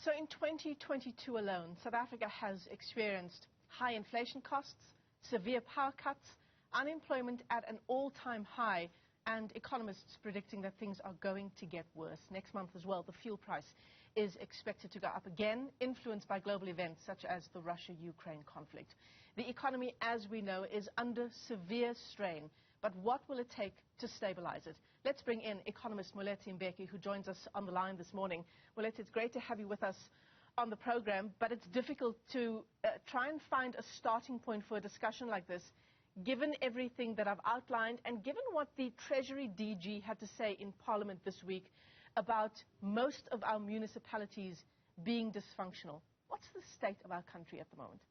So in 2022 alone, South Africa has experienced high inflation costs, severe power cuts, unemployment at an all-time high, and economists predicting that things are going to get worse. Next month as well, the fuel price is expected to go up again, influenced by global events such as the Russia-Ukraine conflict. The economy, as we know, is under severe strain. But what will it take to stabilize it? Let's bring in Economist Moeletsi Mbeki, who joins us on the line this morning. Moeletsi, it's great to have you with us on the program, but it's difficult to try and find a starting point for a discussion like this, given everything that I've outlined and given what the Treasury DG had to say in Parliament this week about most of our municipalities being dysfunctional. What's the state of our country at the moment?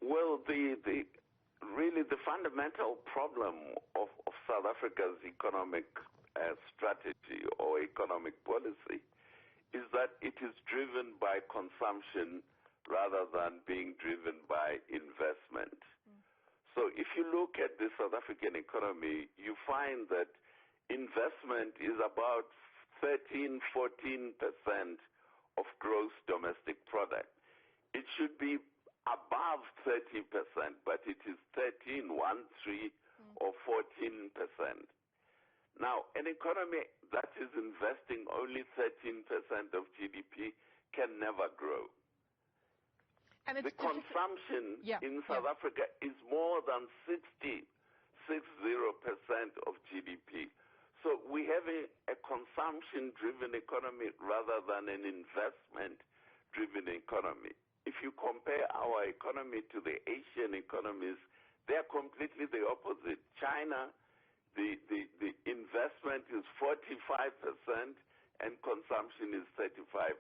Well, really the fundamental problem of South Africa's economic strategy or economic policy is that it is driven by consumption rather than being driven by investment. So if you look at the South African economy, you find that investment is about 13-14% of gross domestic product. It should be above 30%, but it is 13, or 14%. Now, an economy that is investing only 13% of GDP can never grow. And the consumption in South Africa is more than 60% of GDP. So we have a consumption-driven economy rather than an investment-driven economy. If you compare our economy to the Asian economies, they are completely the opposite. China, the investment is 45% and consumption is 35%.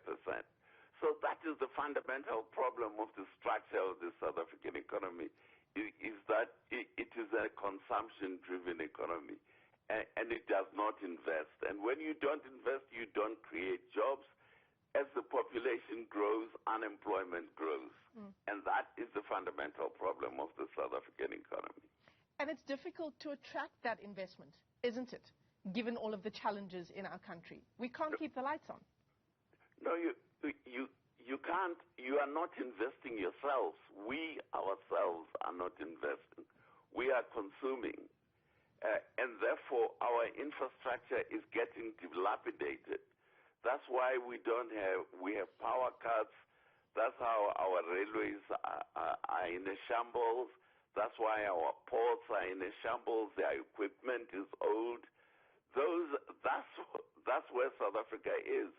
So that is the fundamental problem of the structure of the South African economy, is that it is a consumption-driven economy, and it does not invest. And when you don't invest, you don't create jobs. As the population grows, unemployment grows. And that is the fundamental problem of the South African economy. And it's difficult to attract that investment, isn't it, given all of the challenges in our country? We can't keep the lights on. No, you can't. You are not investing yourselves. We ourselves are not investing. We are consuming. And therefore, our infrastructure is getting dilapidated. That's why we have power cuts. That's how our railways are in a shambles. That's why our ports are in a shambles. Their equipment is old. That's where South Africa is.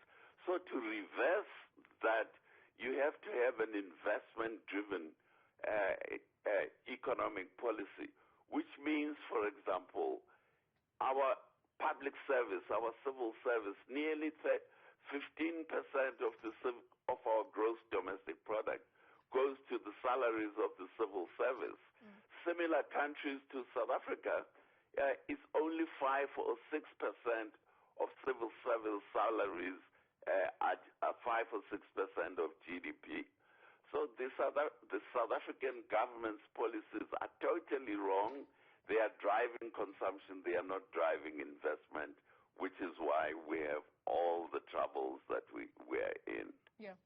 So to reverse that, you have to have an investment-driven economic policy, which means, for example, our public service, our civil service, nearly 15% of our gross domestic product goes to the salaries of the civil service. Similar countries to South Africa, it's only 5 or 6% of civil service salaries at 5 or 6% of GDP. So the South African government's policies are totally wrong. They are driving consumption. They are not driving investment, which is why we have all the troubles that we're in. Yeah.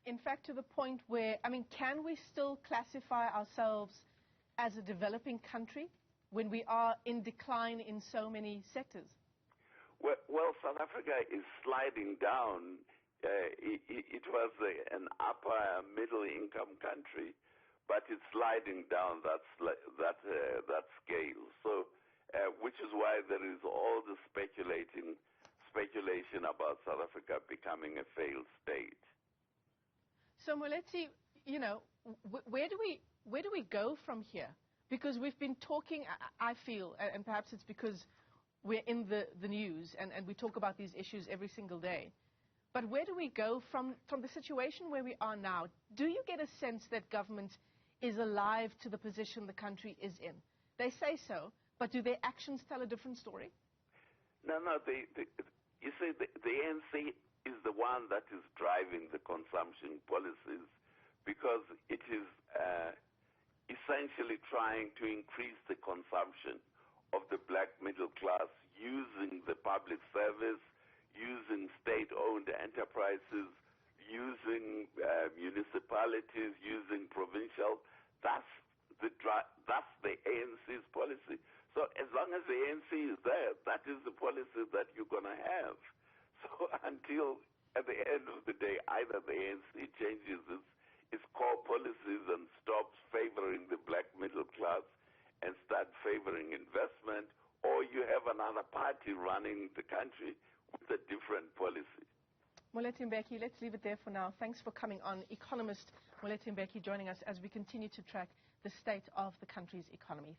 In fact, to the point where, can we still classify ourselves as a developing country when we are in decline in so many sectors? Well, South Africa is sliding down. It was an upper middle income country, but it's sliding down that scale. So, which is why there is all the speculation about South Africa becoming a failed state. So, Moeletsi, where do we go from here? Because we've been talking, I feel, and perhaps it's because we're in the news and we talk about these issues every single day. But where do we go from the situation where we are now? Do you get a sense that government is alive to the position the country is in? They say so, but do their actions tell a different story? No. You see, the ANC is the one that is driving the consumption policies because it is essentially trying to increase the consumption of the black middle class using the public service, using state-owned enterprises, using municipalities, using provincial. That's the ANC's policy. So as long as the ANC is there, that is the policy that you're going to have. So until at the end of the day, either the ANC changes its core policies and stops favoring the black middle class and start favoring investment, or you have another party running the country with a different policy. Moeletsi Mbeki, let's leave it there for now. Thanks for coming on. Economist Moeletsi Mbeki joining us as we continue to track the state of the country's economy.